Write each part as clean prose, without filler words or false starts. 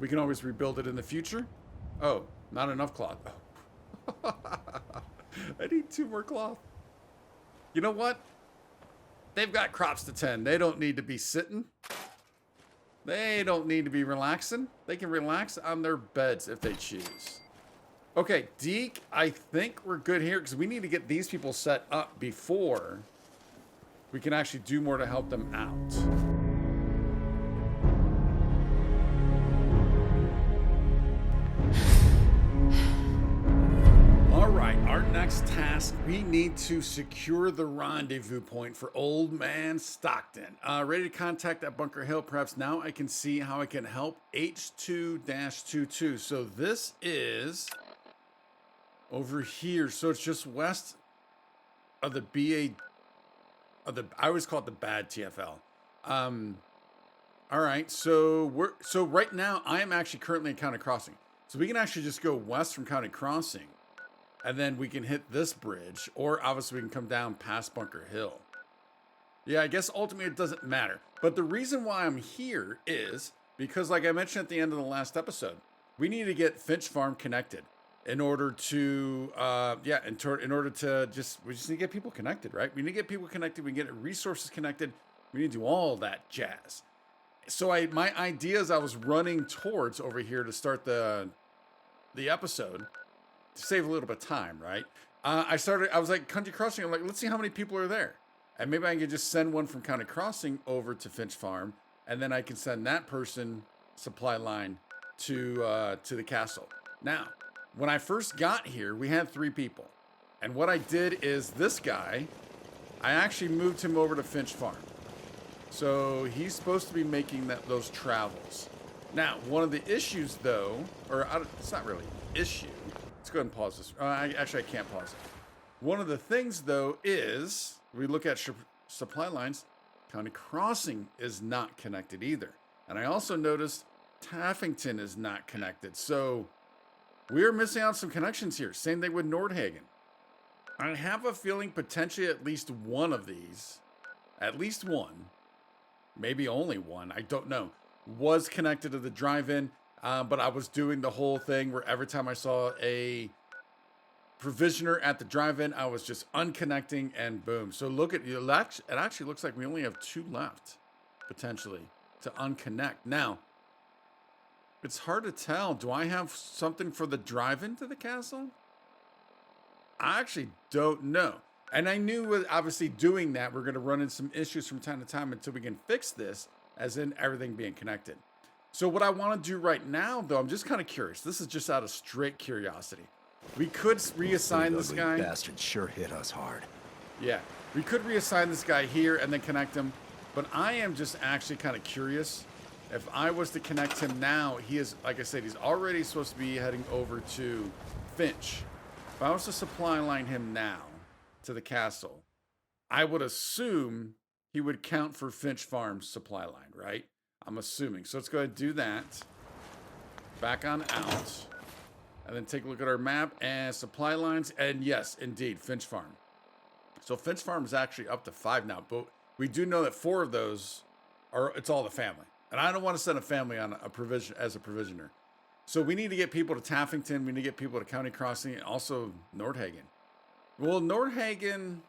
We can always rebuild it in the future. Oh, not enough cloth. Oh. I need 2 more cloth. You know what? They've got crops to tend. They don't need to be sitting. They don't need to be relaxing. They can relax on their beds if they choose. Okay, Deke, I think we're good here because we need to get these people set up before we can actually do more to help them out. All right, our next task, we need to secure the rendezvous point for Old Man Stockton. Ready to contact that Bunker Hill. Perhaps now I can see how I can help. H2-22. So this is over here. So it's just west of the BA, I always call it the bad TFL. All right, so right now I am actually currently in County Crossing. So we can actually just go west from County Crossing. And then we can hit this bridge, or obviously we can come down past Bunker Hill. Yeah, I guess ultimately it doesn't matter. But the reason why I'm here is because, like I mentioned at the end of the last episode, we need to get Finch Farm connected in order to, in order to we just need to get people connected, right? We need to get people connected. We need to get resources connected. We need to do all that jazz. So my ideas I was running towards over here to start the episode, to save a little bit of time, right? I was like, Country Crossing, I'm like, let's see how many people are there. And maybe I can just send one from County Crossing over to Finch Farm, and then I can send that person supply line to the castle. Now, when I first got here, we had 3 people. And what I did is this guy, I actually moved him over to Finch Farm. So he's supposed to be making those travels. Now, one of the issues though, it's not really an issue. Let's go ahead and pause this. Actually, I can't pause it. One of the things, though, is we look at supply lines. County Crossing is not connected either. And I also noticed Taffington is not connected. So we're missing out some connections here. Same thing with Nordhagen. I have a feeling potentially at least one of these, at least one, maybe only one, I don't know, was connected to the drive-in. But I was doing the whole thing where every time I saw a provisioner at the drive-in, I was just unconnecting and boom. So look at you. It actually looks like we only have 2 left, potentially, to unconnect. Now, it's hard to tell. Do I have something for the drive-in to the castle? I actually don't know. And I knew with obviously doing that, we're going to run into some issues from time to time until we can fix this, as in everything being connected. So what I want to do right now, though, I'm just kind of curious. This is just out of straight curiosity. We could reassign this guy. Bastard sure hit us hard. Yeah, we could reassign this guy here and then connect him. But I am just actually kind of curious. If I was to connect him now, he is, like I said, he's already supposed to be heading over to Finch. If I was to supply line him now to the castle, I would assume he would count for Finch Farm's supply line, right? I'm assuming. So let's go ahead and do that. Back on out. And then take a look at our map and supply lines. And yes, indeed, Finch Farm. So Finch Farm is actually up to 5 now. But we do know that 4 of those it's all the family. And I don't want to send a family on a provision as a provisioner. So we need to get people to Taffington. We need to get people to County Crossing and also Nordhagen. Well, Nordhagen,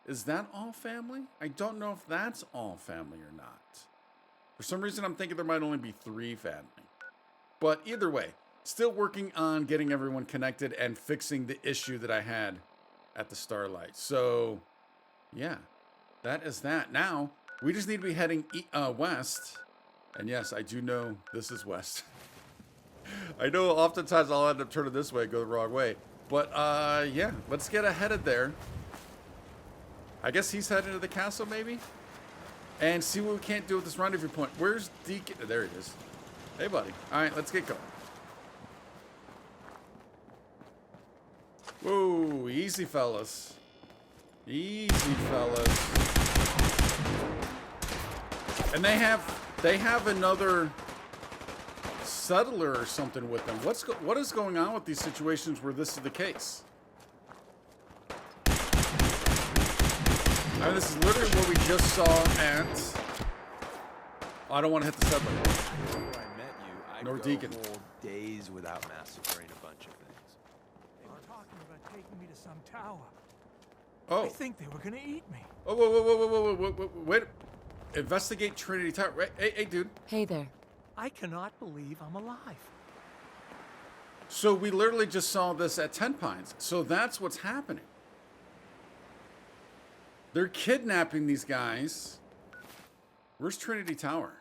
is that all family? I don't know if that's all family or not. For some reason, I'm thinking there might only be 3 family. But either way, still working on getting everyone connected and fixing the issue that I had at the Starlight. So, yeah, that is that. Now, we just need to be heading west. And yes, I do know this is west. I know oftentimes I'll end up turning this way, go the wrong way. But, yeah, let's get headed there. I guess he's headed to the castle, maybe? And see what we can't do with this rendezvous point. Where's Deacon? There he is. Hey, buddy. All right, let's get going. Whoa, easy, fellas. Easy, fellas. And they have another settler or something with them. What is going on with these situations where this is the case? I mean, this is literally what we just saw at... Oh, I don't want to hit the settler. Before I met you, Nor go Deacon. whole days without massacring a bunch of things. They were talking about taking me to some tower. Oh. I think they were gonna eat me. Oh, whoa, wait. Investigate Trinity Tower. Hey, dude. Hey there. I cannot believe I'm alive. So we literally just saw this at 10 Pines. So that's what's happening. They're kidnapping these guys. Where's Trinity Tower?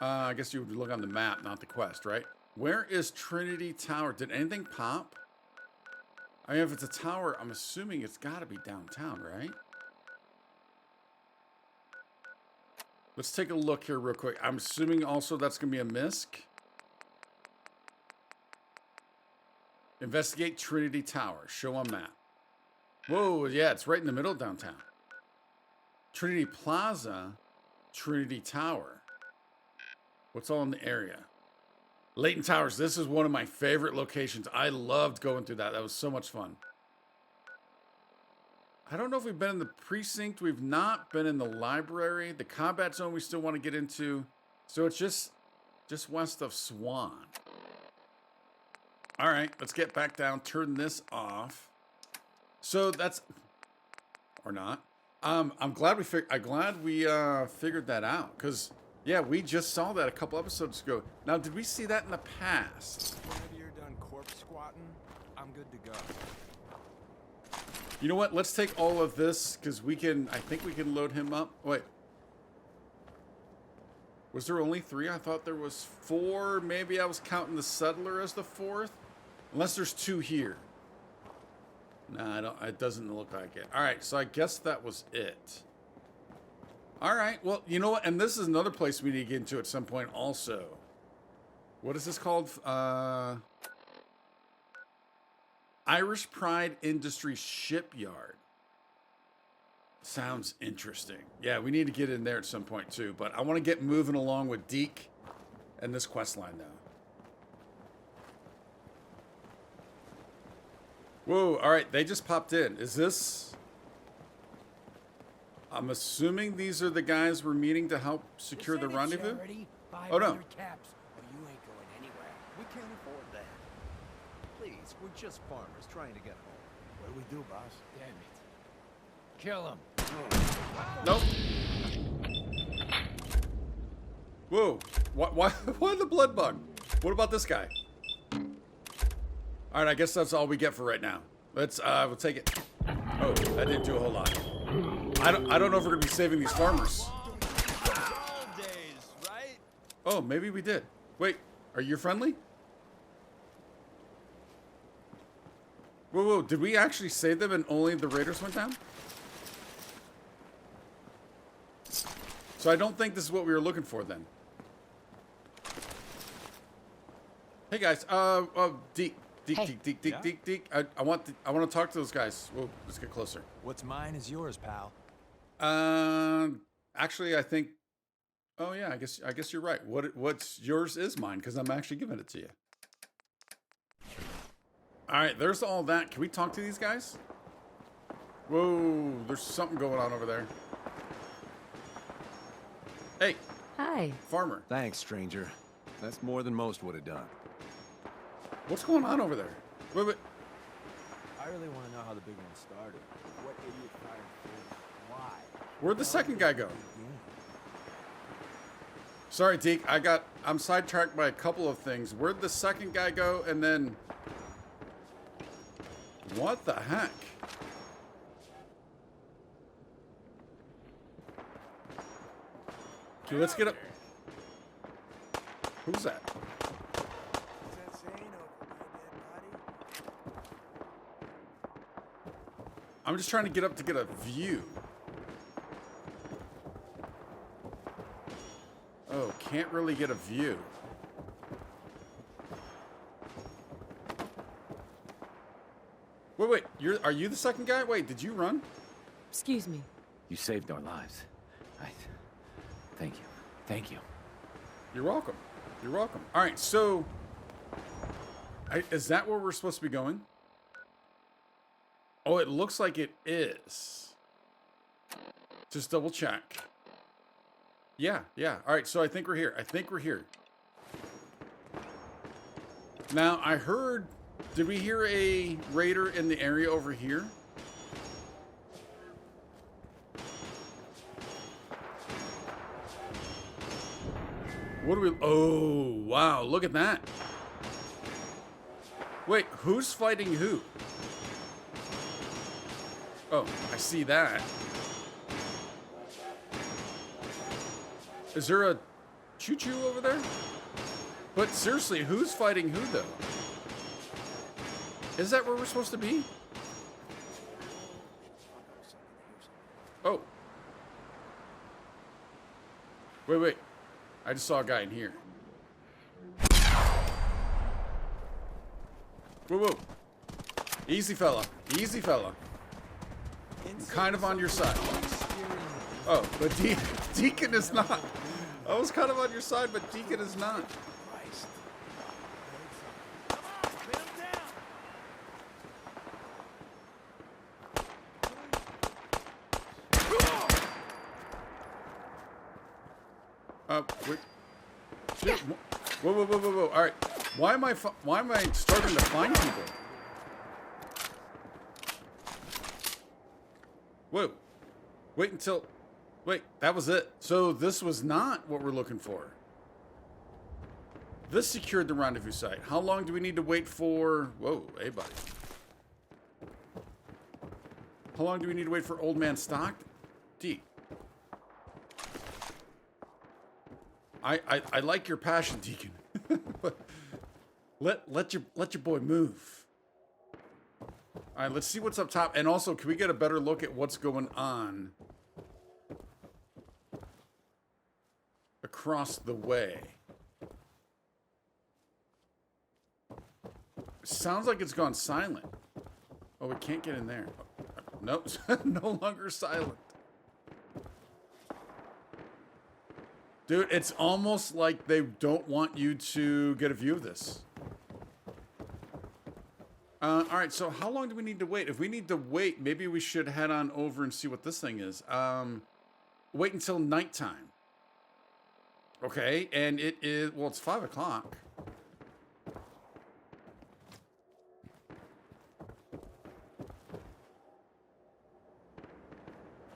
I guess you would look on the map, not the quest, right? Where is Trinity Tower? Did anything pop? I mean, if it's a tower, I'm assuming it's got to be downtown, right? Let's take a look here real quick. I'm assuming also that's going to be a MISC. Investigate Trinity Tower. Show on map. Whoa, yeah, it's right in the middle of downtown. Trinity Plaza, Trinity Tower. What's all in the area? Leighton Towers. This is one of my favorite locations. I loved going through that. That was so much fun. I don't know if we've been in the precinct. We've not been in the library. The combat zone we still want to get into. So it's just west of Swan. All right, let's get back down. Turn this off. So that's, or not. I'm glad we figured that out, because yeah, we just saw that a couple episodes ago. Now, did we see that in the past? Whenever you're done corpse squatting, I'm good to go. You know what? Let's take all of this, because I think we can load him up. Wait. Was there only 3? I thought there was 4. Maybe I was counting the settler as the 4th. Unless there's 2 here. Nah, it doesn't look like it. All right, so I guess that was it. All right, well, you know what? And this is another place we need to get into at some point also. What is this called? Irish Pride Industry Shipyard. Sounds interesting. Yeah, we need to get in there at some point too. But I want to get moving along with Deke and this quest line now. Whoa, all right, they just popped in. Is this... I'm assuming these are the guys we're meeting to help secure the rendezvous? Oh, no. Caps, or you ain't going anywhere. We can't afford that. Please, we're just farmers trying to get home. What do we do, boss? Damn it. Kill him. Nope. Whoa. Why the blood bug? What about this guy? All right, I guess that's all we get for right now. Let's, we'll take it. Oh, that didn't do a whole lot. I don't know if we're gonna be saving these farmers. Days, right? Oh, maybe we did. Wait, are you friendly? Whoa, did we actually save them and only the raiders went down? So I don't think this is what we were looking for then. Hey guys, Deke. I want to talk to those guys. Whoa, let's get closer. What's mine is yours, pal. Actually, I think. Oh yeah, I guess you're right. What's yours is mine because I'm actually giving it to you. All right, there's all that. Can we talk to these guys? Whoa, there's something going on over there. Hey. Hi. Farmer. Thanks, stranger. That's more than most would have done. What's going on over there? Wait. I really want to know how the big one started. What idiot fired first? Why? Where'd the second guy go? Sorry, Deke. I'm sidetracked by a couple of things. Where'd the second guy go? And then... What the heck? Okay, let's get up. Who's that? I'm just trying to get up to get a view. Oh, can't really get a view. Wait, are you the second guy? Wait, did you run? Excuse me. You saved our lives. Thank you. Thank you. You're welcome. You're welcome. All right, so... is that where we're supposed to be going? Oh, it looks like it is. Just double check. Yeah. All right, so I think we're here. Now, I heard... Did we hear a raider in the area over here? What do we... Oh, wow. Look at that. Wait, who's fighting who? Oh, I see that. Is there a choo-choo over there? But seriously, who's fighting who, though? Is that where we're supposed to be? Oh. Wait. I just saw a guy in here. Whoa. Easy, fella. Easy, fella. I'm kind of on your side. Oh, but Deacon is not. I was kind of on your side, but Deacon is not. Wait. Dude, whoa. All right. Why am I starting to find people? Whoa. Wait, that was it. So this was not what we're looking for. This secured the rendezvous site. How long do we need to wait for... Whoa, hey, buddy. How long do we need to wait for Old Man Stockton? D. I like your passion, Deacon. But let your boy move. All right, let's see what's up top. And also, can we get a better look at what's going on across the way? Sounds like it's gone silent. Oh, we can't get in there. Nope, no longer silent. Dude, it's almost like they don't want you to get a view of this. All right, so how long do we need to wait? If we need to wait, maybe we should head on over and see what this thing is. Wait until nighttime. Okay, and it is, well, it's 5 o'clock.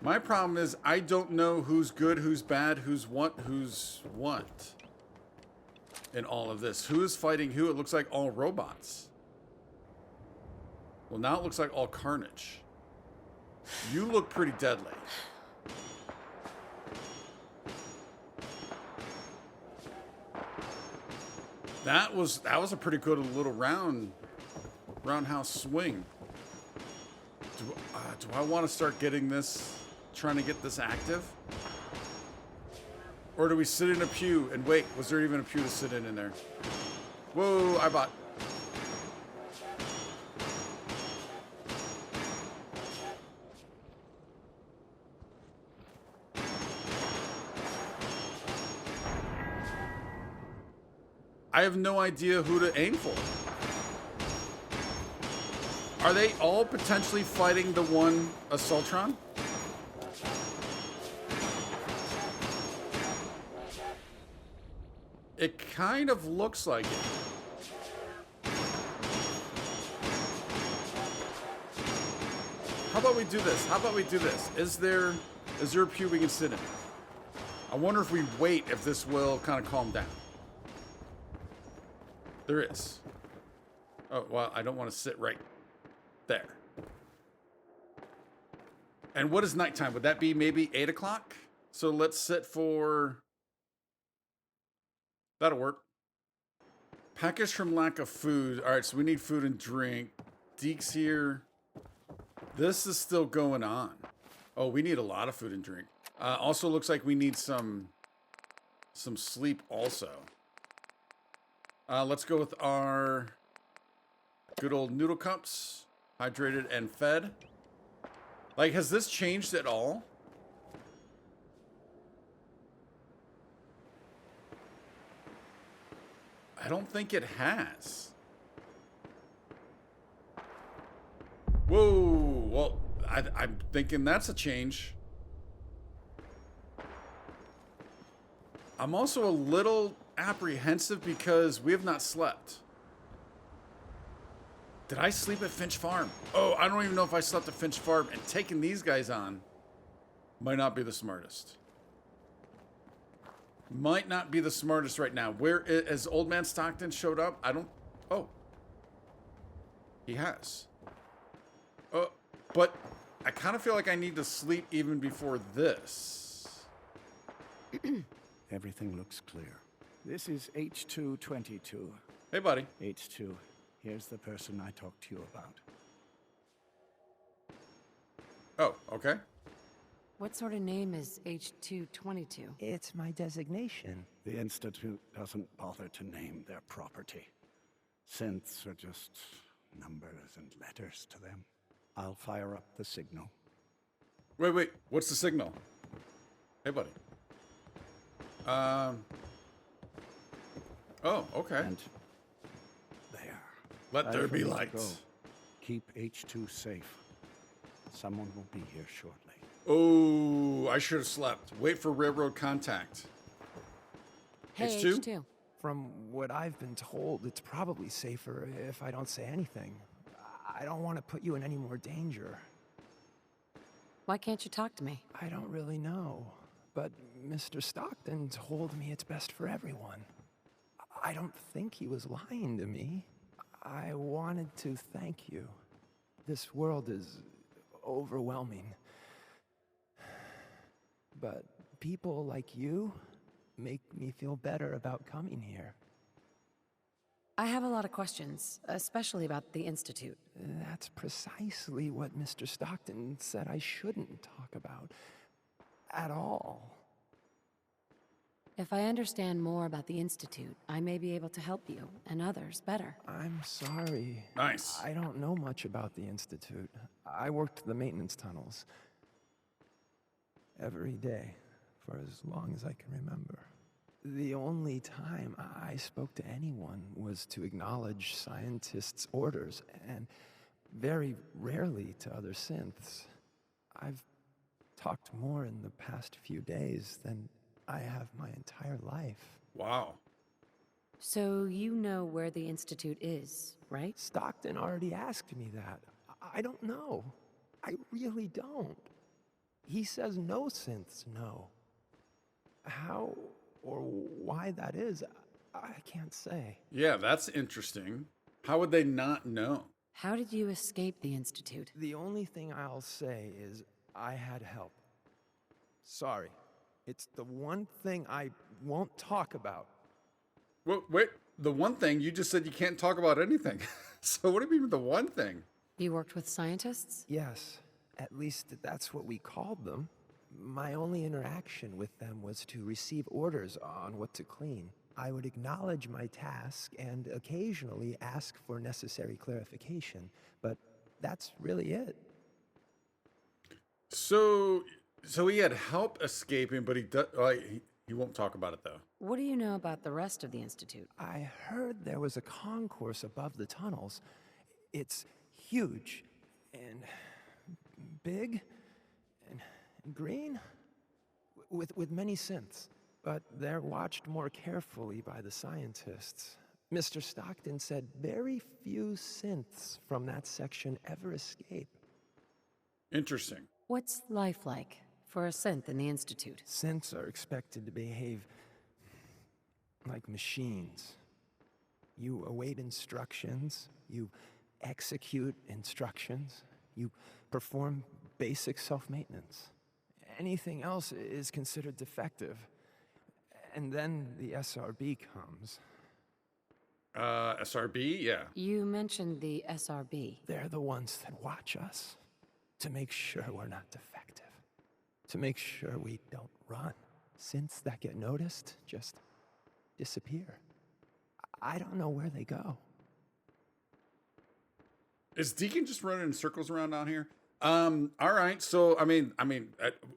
My problem is I don't know who's good, who's bad, who's what in all of this. Who is fighting who? It looks like all robots. Well, now it looks like all carnage. You look pretty deadly. That was a pretty good little roundhouse swing. Do I want to start getting this, trying to get this active? Or do we sit in a pew and wait? Was there even a pew to sit in there? Whoa, I bought. I have no idea who to aim for. Are they all potentially fighting the one Assaultron? It kind of looks like it. How about we do this? Is there a pew we can sit in? I wonder if we wait if this will kind of calm down. There is. Oh, well, I don't want to sit right there. And what is nighttime? Would that be maybe 8 o'clock? So let's sit for... That'll work. Package from lack of food. All right, so we need food and drink. Deke's here. This is still going on. Oh, we need a lot of food and drink. Also looks like we need some sleep also. Let's go with our good old noodle cups. Hydrated and fed. Like, has this changed at all? I don't think it has. Whoa. Well, I'm thinking that's a change. I'm also a little apprehensive because we have not slept. Did I sleep at Finch Farm? Oh, I don't even know if I slept at Finch Farm, and taking these guys on might not be the smartest. Might not be the smartest right now. Where has Old Man Stockton showed up? I don't... Oh. He has. Oh, but I kind of feel like I need to sleep even before this. Everything looks clear. This is H222. Hey, buddy. H2, here's the person I talked to you about. Oh, okay. What sort of name is H222? It's my designation. The Institute doesn't bother to name their property. Synths are just numbers and letters to them. I'll fire up the signal. Wait. What's the signal? Hey, buddy. Oh, okay. And there. Let there Time for be me to light. go. Keep H2 safe. Someone will be here shortly. Oh, I should have slept. Wait for railroad contact. Hey, H2? H2. From what I've been told, it's probably safer if I don't say anything. I don't want to put you in any more danger. Why can't you talk to me? I don't really know, but Mr. Stockton told me it's best for everyone. I don't think he was lying to me. I wanted to thank you. This world is overwhelming. But people like you make me feel better about coming here. I have a lot of questions, especially about the Institute. That's precisely what Mr. Stockton said I shouldn't talk about. At all. If I understand more about the Institute, I may be able to help you and others better. I'm sorry. Nice. I don't know much about the Institute. I worked the maintenance tunnels. Every day, for as long as I can remember. The only time I spoke to anyone was to acknowledge scientists' orders, and very rarely to other synths. I've talked more in the past few days than I have my entire life. Wow. So you know where the Institute is, right? Stockton already asked me that. I don't know. I really don't. He says no synths know. How or why that is, I can't say. Yeah, that's interesting. How would they not know? How did you escape the Institute? The only thing I'll say is I had help. Sorry. It's the one thing I won't talk about. Wait, the one thing, you just said you can't talk about anything. So what do you mean the one thing? You worked with scientists? Yes, at least that's what we called them. My only interaction with them was to receive orders on what to clean. I would acknowledge my task and occasionally ask for necessary clarification, but that's really it. So he had help escaping, but he won't talk about it though. What do you know about the rest of the Institute? I heard there was a concourse above the tunnels. It's huge and big and green with many synths, but they're watched more carefully by the scientists. Mr. Stockton said very few synths from that section ever escape. Interesting. What's life like for a synth in the Institute? Synths are expected to behave like machines. You await instructions, you execute instructions, you perform basic self-maintenance. Anything else is considered defective. And then the SRB comes. SRB? Yeah. You mentioned the SRB. They're the ones that watch us to make sure we're not defective, to make sure we don't run. Synths that get noticed just disappear. I don't know where they go. Is Deacon just running in circles around down here? All right. So, I mean,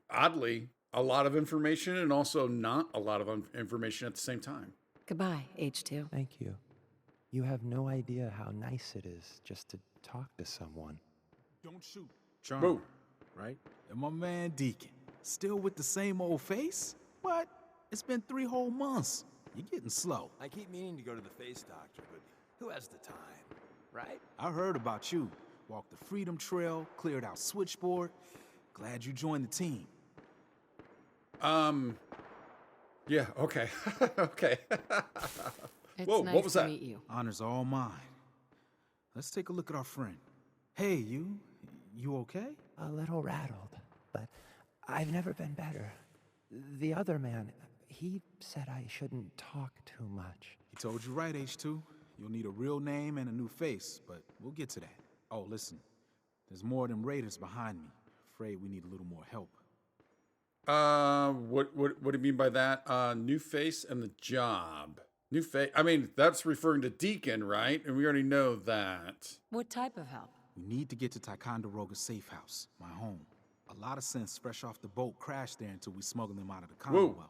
oddly, a lot of information and also not a lot of information at the same time. Goodbye, H2. Thank you. You have no idea how nice it is just to talk to someone. Don't shoot. Charm, Boo. right? And my man Deacon, still with the same old face? What? It's been 3 whole months. You're getting slow. I keep meaning to go to the face doctor, but who has the time? right? I heard about you. Walked the Freedom Trail, cleared out Switchboard. Glad you joined the team. Yeah, okay. Okay. It's Whoa, nice what was to that? meet you. Honor's all mine. Let's take a look at our friend. Hey, you okay? A little rattled, but I've never been better. The other man, he said I shouldn't talk too much. He told you right, H2. You'll need a real name and a new face, but we'll get to that. Oh, listen. There's more of them raiders behind me. Afraid we need a little more help. What do you mean by that? New face and the job. New face. I mean, that's referring to Deacon, right? And we already know that. What type of help? We need to get to Ticonderoga's safe house, my home. A lot of sense fresh off the boat crashed there until we smuggled them out of the Commonwealth.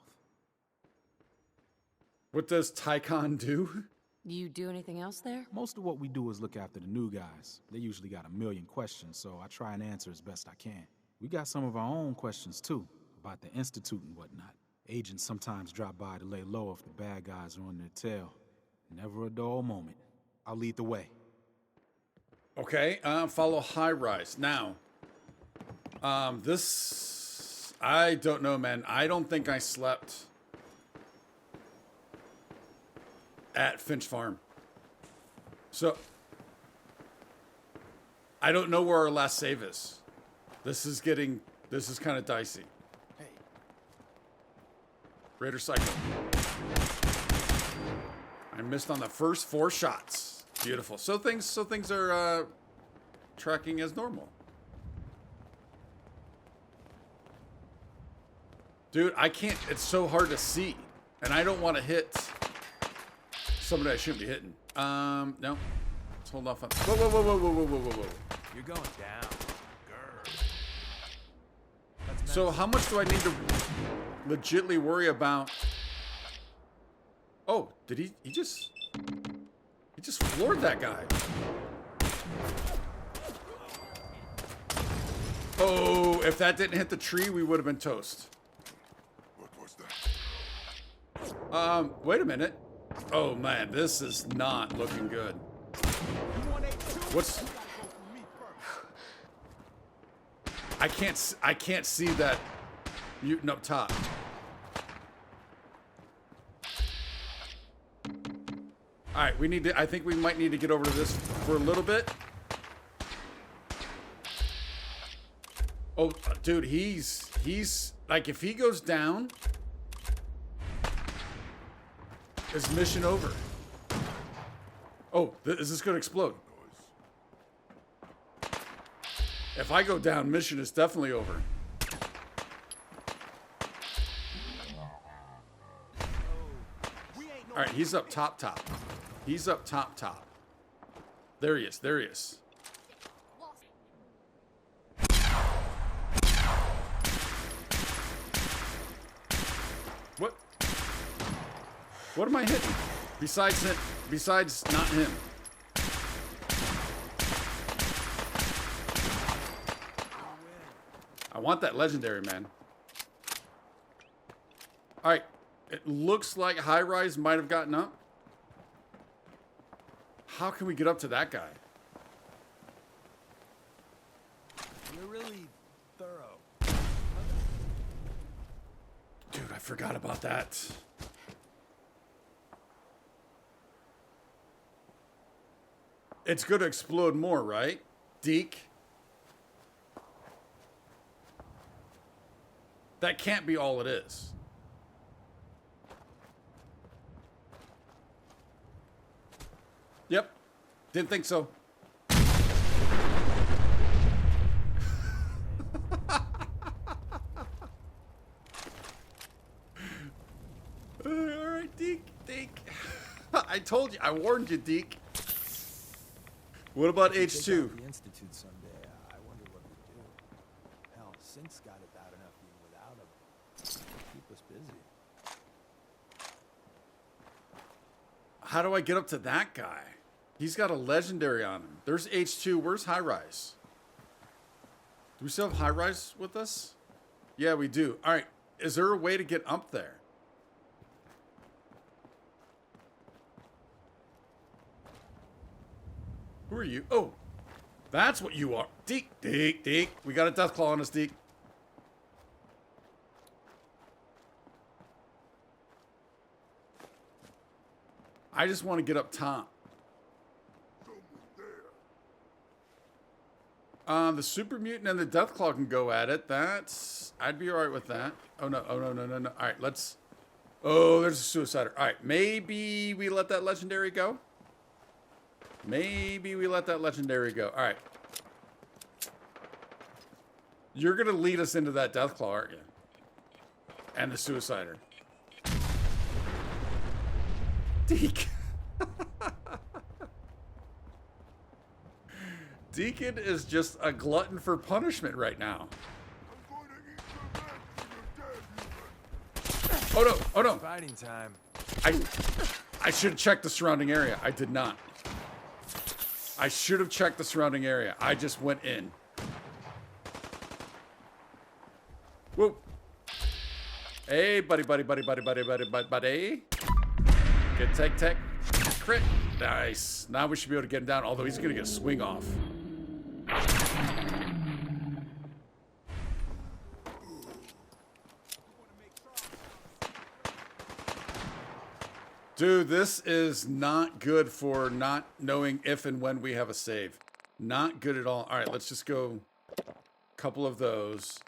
What does Tycon do? You do anything else there? Most of what we do is look after the new guys. They usually got a million questions, so I try and answer as best I can. We got some of our own questions, too, about the Institute and whatnot. Agents sometimes drop by to lay low if the bad guys are on their tail. Never a dull moment. I'll lead the way. Okay, follow high rise. Now, this, I don't know, man. I don't think I slept at Finch Farm. So, I don't know where our last save is. This is kind of dicey. Hey. Raider Cycle. I missed on the first 4 shots. Beautiful. So things are tracking as normal. Dude, I can't. It's so hard to see, and I don't want to hit somebody I shouldn't be hitting. No. Let's hold off on. Whoa. You're going down. Grr. So how much do I need to legitly worry about? Oh, did he just floored that guy. Oh, if that didn't hit the tree, we would have been toast. What was that? Wait a minute. Oh man, this is not looking good. What's... I can't see that mutant up top. All right, I think we might need to get over to this for a little bit. Oh, dude, he's like, if he goes down, is mission over. Oh, is this gonna explode? If I go down, mission is definitely over. All right, he's up top. He's up top. There he is. What? What am I hitting? Besides not him. I want that legendary, man. All right. It looks like High Rise might have gotten up. How can we get up to that guy? You're really thorough. Dude, I forgot about that. It's going to explode more, right? Deke? That can't be all it is. Yep. Didn't think so. All right, Deke. I told you. I warned you, Deke. What about H2? The Institute someday. I wonder what we do. Hell, Sin's got it bad enough even without him. Keep us busy. How do I get up to that guy? He's got a legendary on him. There's H2. Where's High Rise? Do we still have High Rise with us? Yeah, we do. All right. Is there a way to get up there? Who are you? Oh, that's what you are. Deke, Deke, Deke. We got a Deathclaw on us, Deke. I just want to get up top. The Super Mutant and the Deathclaw can go at it. I'd be alright with that. Oh no, oh no, no, no, no. Alright, let's... Oh, there's a Suicider. Alright, maybe we let that Legendary go? Maybe we let that Legendary go. Alright. You're gonna lead us into that Deathclaw, aren't you? And the Suicider. Deke. Deacon is just a glutton for punishment right now. Oh no, oh no. Fighting time. I should have checked the surrounding area. I did not. I should have checked the surrounding area. I just went in. Whoa. Hey, buddy, buddy, buddy, buddy, buddy, buddy, buddy, buddy. Good tech. Crit. Nice. Now we should be able to get him down, although he's going to get a swing off. Dude, this is not good for not knowing if and when we have a save. Not good at all. All right, let's just go a couple of those.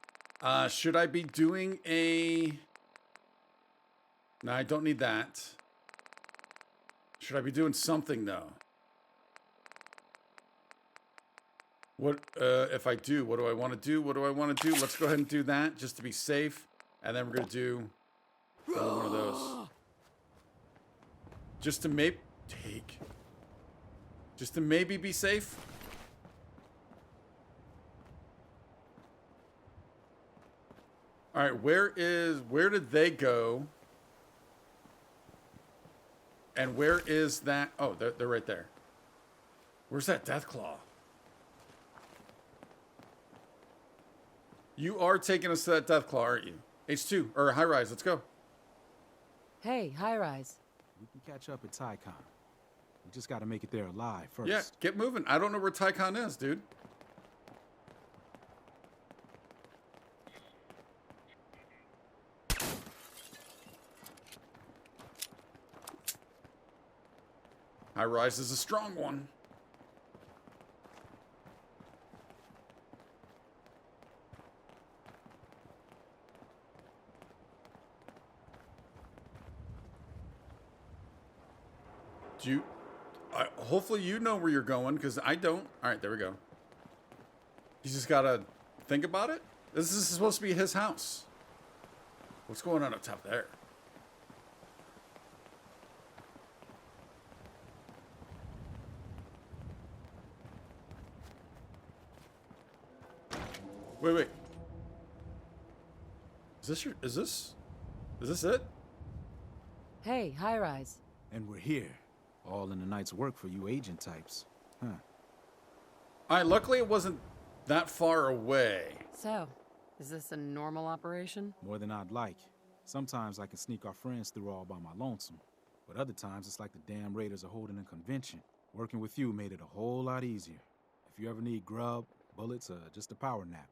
Should I be doing a... No, I don't need that. Should I be doing something, though? What, if I do, what do I want to do? What do I want to do? Let's go ahead and do that, just to be safe. And then we're going to do one of those. Just to maybe take. Just to maybe be safe. All right, where did they go? And where is that? Oh, they're right there. Where's that Deathclaw? You are taking us to that Deathclaw, aren't you? H2 or High Rise, let's go. Hey, High Rise. We can catch up at Tycon. We just gotta make it there alive first. Yeah, get moving. I don't know where Tycon is, dude. High Rise is a strong one. Hopefully you know where you're going, because I don't. All right, there we go. You just gotta think about it. This is supposed to be his house. What's going on up top there? Wait. Is this it? Hey, High Rise. And we're here. All in the night's work for you agent types. Huh. Alright, luckily it wasn't that far away. So, is this a normal operation? More than I'd like. Sometimes I can sneak our friends through all by my lonesome. But other times it's like the damn raiders are holding a convention. Working with you made it a whole lot easier. If you ever need grub, bullets, or just a power nap,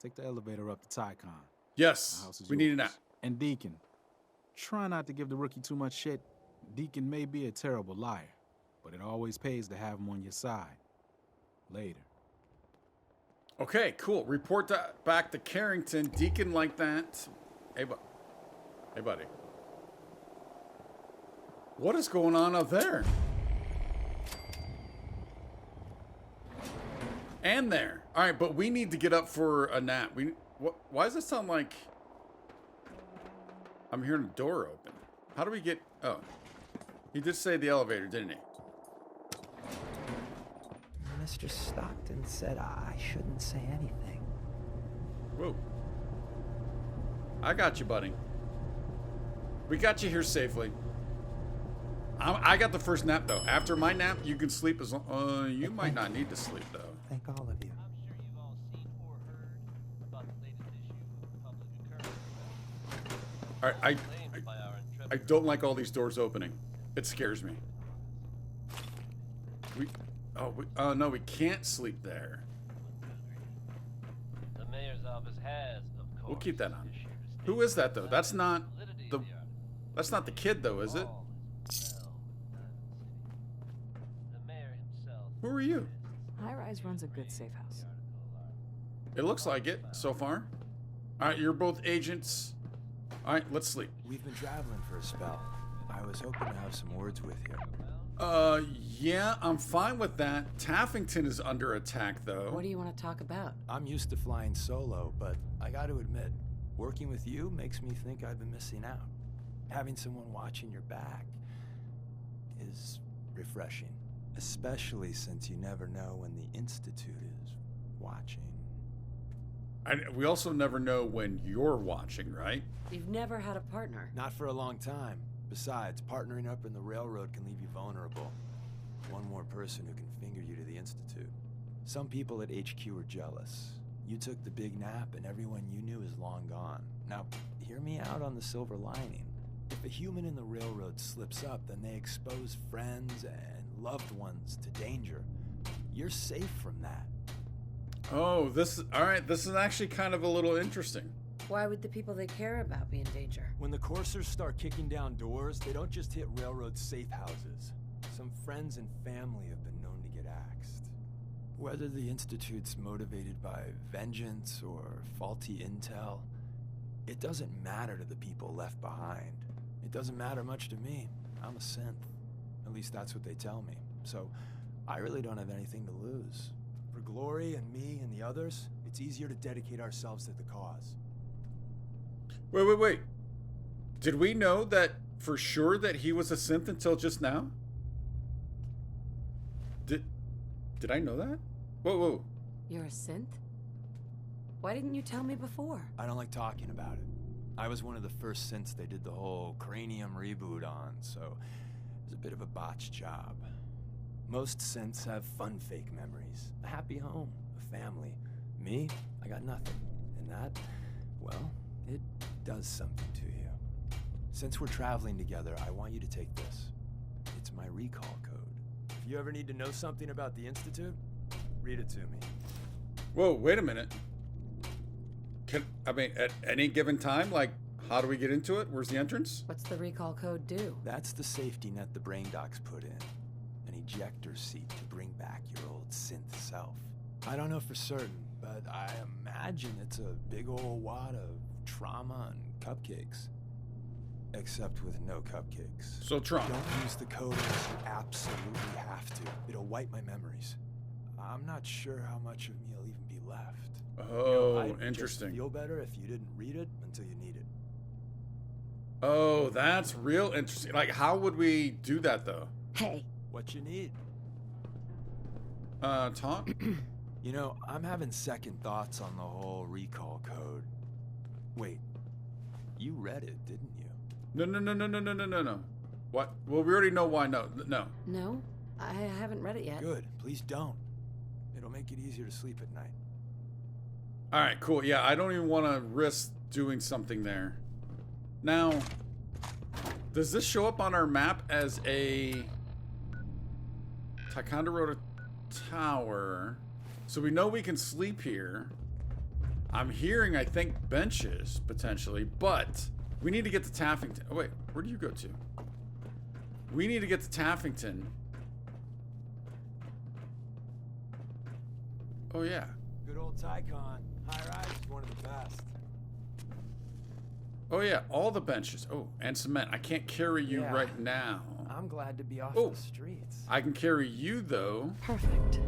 take the elevator up to Tycon. Yes, we need a nap. And Deacon, try not to give the rookie too much shit. Deacon may be a terrible liar, but it always pays to have him on your side. Later. Okay, cool. Report back to Carrington. Deacon like that. Hey, buddy. What is going on up there? And there. All right, but we need to get up for a nap. Why does it sound like I'm hearing a door open? How do we get... Oh. He did say the elevator, didn't he? Mr. Stockton said I shouldn't say anything. Whoa. I got you, buddy. We got you here safely. I got the first nap, though. After my nap, you can sleep as long... you might not need to sleep, though. Thank all of you. All right, I don't like all these doors opening. It scares me. Oh, no, we can't sleep there. The mayor's office has, of course. We'll keep that on. issued a Who is that, though? statement That's not denying validity the... of article. That's not the kid, though, is it? All is well with Diamond City. The mayor himself. Who are you? High Rise runs a good safe house. It looks like it so far. All right, you're both agents. All right, let's sleep. We've been traveling for a spell. I was hoping to have some words with you. Yeah, I'm fine with that. Taffington is under attack, though. What do you want to talk about? I'm used to flying solo, but I got to admit, working with you makes me think I've been missing out. Having someone watching your back is refreshing, especially since you never know when the Institute is watching. We also never know when you're watching, right? You've never had a partner. Not for a long time. Besides, partnering up in the railroad can leave you vulnerable. One more person who can finger you to the Institute. Some people at HQ are jealous. You took the big nap and everyone you knew is long gone. Now, hear me out on the silver lining. If a human in the railroad slips up, then they expose friends and loved ones to danger. You're safe from that. Oh, all right, this is actually kind of a little interesting. Why would the people they care about be in danger? When the coursers start kicking down doors, they don't just hit railroad safe houses. Some friends and family have been known to get axed. Whether the Institute's motivated by vengeance or faulty intel, it doesn't matter to the people left behind. It doesn't matter much to me. I'm a synth. At least that's what they tell me. So I really don't have anything to lose. For Glory and me and the others, it's easier to dedicate ourselves to the cause. Wait. Did we know that for sure that he was a synth until just now? Did I know that? Whoa. You're a synth? Why didn't you tell me before? I don't like talking about it. I was one of the first synths they did the whole cranium reboot on, so it was a bit of a botched job. Most synths have fun fake memories, a happy home, a family. Me, I got nothing. And that, well, it does something to you. Since we're traveling together, I want you to take this. It's my recall code. If you ever need to know something about the Institute, read it to me. Whoa, wait a minute. At any given time, like, how do we get into it? Where's the entrance? What's the recall code do? That's the safety net the brain docs put in. An ejector seat to bring back your old synth self. I don't know for certain, but I imagine it's a big old wad of trauma and cupcakes. Except with no cupcakes. So trauma. Don't use the code unless you absolutely have to. It'll wipe my memories. I'm not sure how much of me will even be left. Oh, I'd interesting. just feel better if you didn't read it until you need it. Oh, that's real interesting. Like, how would we do that, though? Hey. What you need? Talk? You know, I'm having second thoughts on the whole recall code. Wait, you read it, didn't you? No. What? Well, we already know why no. No, I haven't read it yet. Good, please don't. It'll make it easier to sleep at night. All right, cool. Yeah, I don't even want to risk doing something there. Now, does this show up on our map as a Ticonderoga Tower? So we know we can sleep here. I'm hearing, I think, benches, potentially, but we need to get to Taffington. Oh, wait, where do you go to? We need to get to Taffington. Oh, yeah. Good old Tycon. High Rise is one of the best. Oh, yeah, all the benches. Oh, and cement. I can't carry you Yeah. right now. I'm glad to be off Oh. the streets. I can carry you, though. Perfect.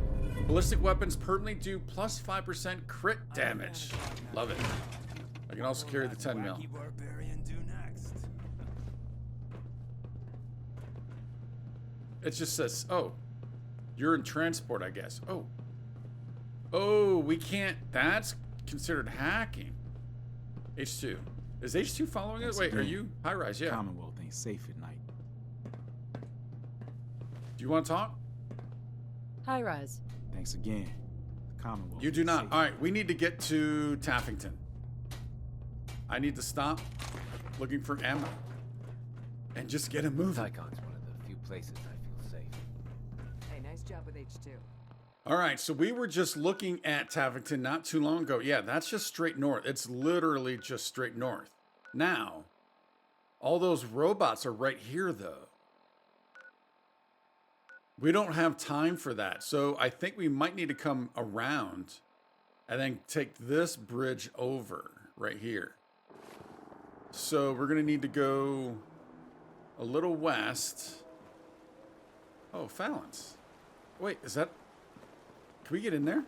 Ballistic weapons permanently do plus 5% crit damage. Love it. I can also carry the 10 mil. Wacky barbarian do next. It just says, oh, you're in transport, I guess. Oh, we can't. That's considered hacking. H2. Is H2 following us? Wait, are you? High Rise, yeah. Commonwealth ain't safe at night. Do you want to talk? High Rise. Thanks again. The Commonwealth. You do ain't not. safe. All right, we need to get to Taffington. I need to stop looking for ammo and just get a move. Tycon's one of the few places I feel safe. Hey, nice job with H2. All right, so we were just looking at Taffington not too long ago. Yeah, that's just straight north. It's literally just straight north. Now, all those robots are right here, though. We don't have time for that. So I think we might need to come around and then take this bridge over right here. So we're going to need to go a little west. Oh, Fallon's. Wait, is that... Can we get in there?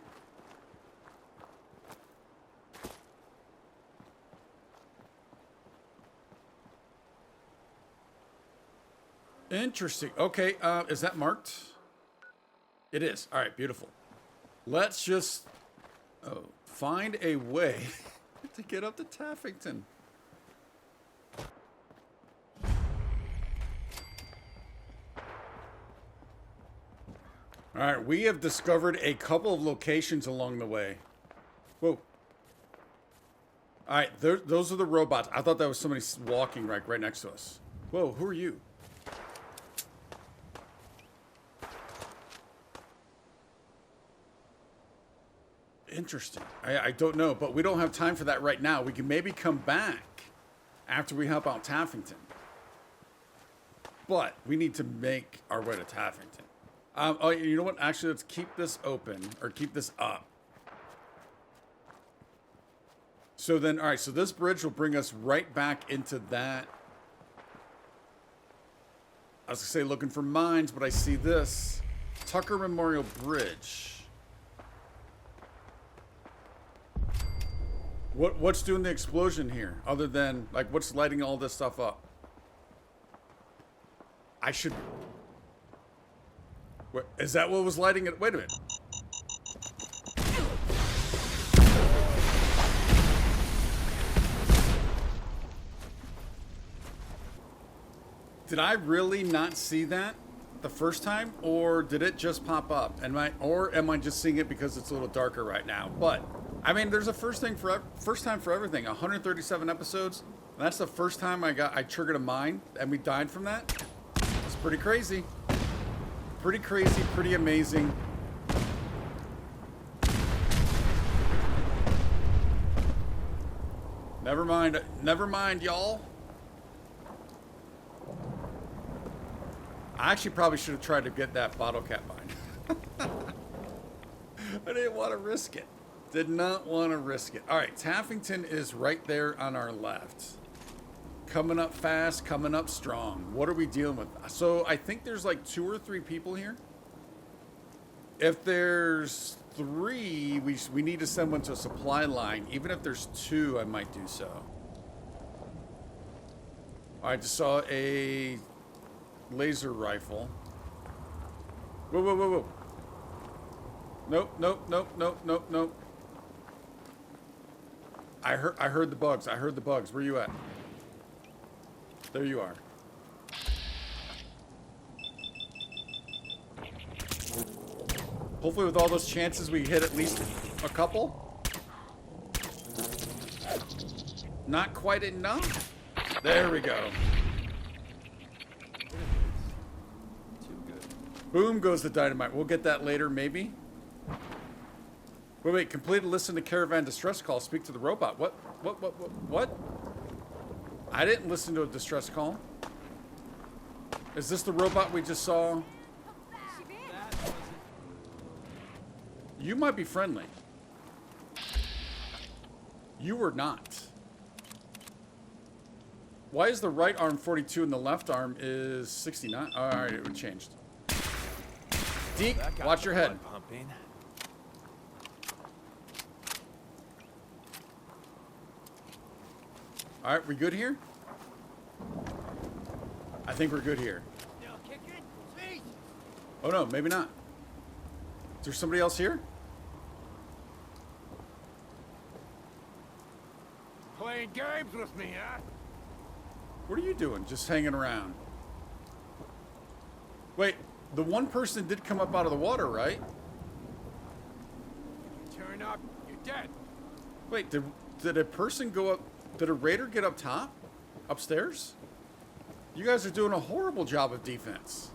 Interesting. Okay, is that marked? It is. All right, beautiful. Let's just find a way to get up to Taffington. All right, we have discovered a couple of locations along the way. Whoa. All right, those are the robots. I thought that was somebody walking right next to us. Whoa, who are you? Interesting. I don't know, but we don't have time for that right now. We can maybe come back after we help out Taffington. But we need to make our way to Taffington. Oh, you know what? Actually, let's keep this open, or keep this up. So then, all right, so this bridge will bring us right back into that. I was going to say looking for mines, but I see this. Tucker Memorial Bridge. What's doing the explosion here, other than, like, what's lighting all this stuff up? I should... What, is that what was lighting it? Wait a minute. Did I really not see that the first time, or did it just pop up? Am I just seeing it because it's a little darker right now? But I mean, there's a first time for everything. 137 episodes. That's the first time I triggered a mine, and we died from that. It's pretty crazy. Pretty crazy, pretty amazing. Never mind, y'all. I actually probably should have tried to get that bottle cap mine. I didn't want to risk it. Did not want to risk it. All right, Taffington is right there on our left. Coming up fast, coming up strong. What are we dealing with? So I think there's like 2 or 3 people here. If there's 3, we need to send one to a supply line. Even if there's 2, I might do so. I just saw a laser rifle. Whoa, whoa, whoa, whoa. Nope. I heard the bugs. Where you at? There you are. Hopefully with all those chances we hit at least a couple. Not quite enough. There we go. Boom goes the dynamite. We'll get that later, maybe. Wait. Complete a listen to caravan distress call. Speak to the robot. What? I didn't listen to a distress call. Is this the robot we just saw? You might be friendly. You were not. Why is the right arm 42 and the left arm is 69? All right, it changed. Deke, watch your head. All right, we good here? I think we're good here. Oh no, maybe not. Is there somebody else here? Playing games with me, huh? What are you doing? Just hanging around. Wait, the one person did come up out of the water, right? Turn up, you're dead. Wait, did a person go up? Did a raider get up top? Upstairs? You guys are doing a horrible job of defense.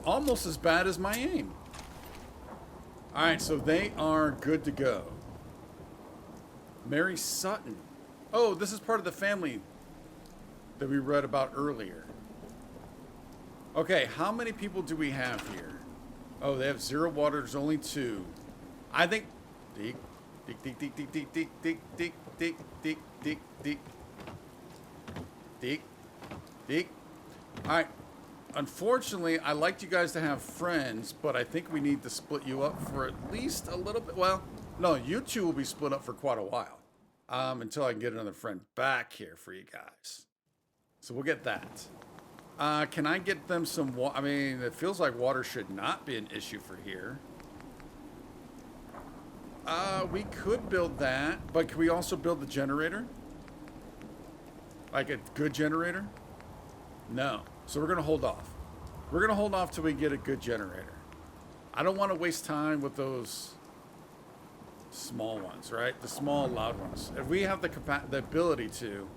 almost as bad as my aim. Alright, so they are good to go. Mary Sutton. Oh, this is part of the family that we read about earlier. Okay, how many people do we have here? Oh, they have 0 water. There's only 2. I think... Deek, deek, deek, deek, deek, deek, deek, deek, deek, deek, deek, deek, deek. Deek. Deek. Alright. Unfortunately, I liked you guys to have friends, but I think we need to split you up for at least a little bit. Well, no, you two will be split up for quite a while. Until I can get another friend back here for you guys. So we'll get that. Can I get them some water? I mean, it feels like water should not be an issue for here. We could build that, but can we also build the generator? Like a good generator? No. So we're going to hold off. We're going to hold off till we get a good generator. I don't want to waste time with those small ones, right? The small, loud ones. If we have the ability to,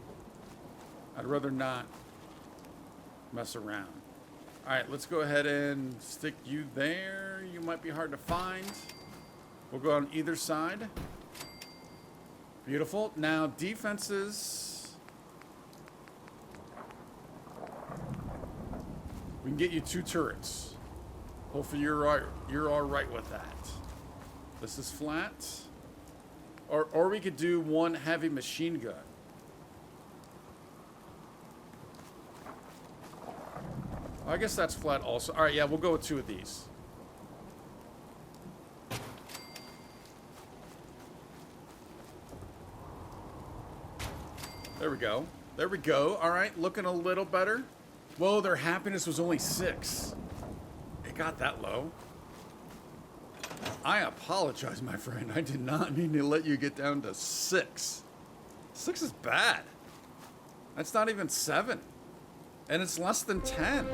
I'd rather not mess around. All right, let's go ahead and stick you there. You might be hard to find. We'll go on either side. Beautiful. Now, defenses... We can get you 2 turrets. Hopefully you're all right with that. This is flat. Or we could do 1 heavy machine gun. I guess that's flat also. All right, yeah, we'll go with 2 of these. There we go. There we go. All right, looking a little better. Whoa, their happiness was only 6. It got that low. I apologize, my friend. I did not mean to let you get down to 6. 6 is bad. That's not even 7. And it's less than 10.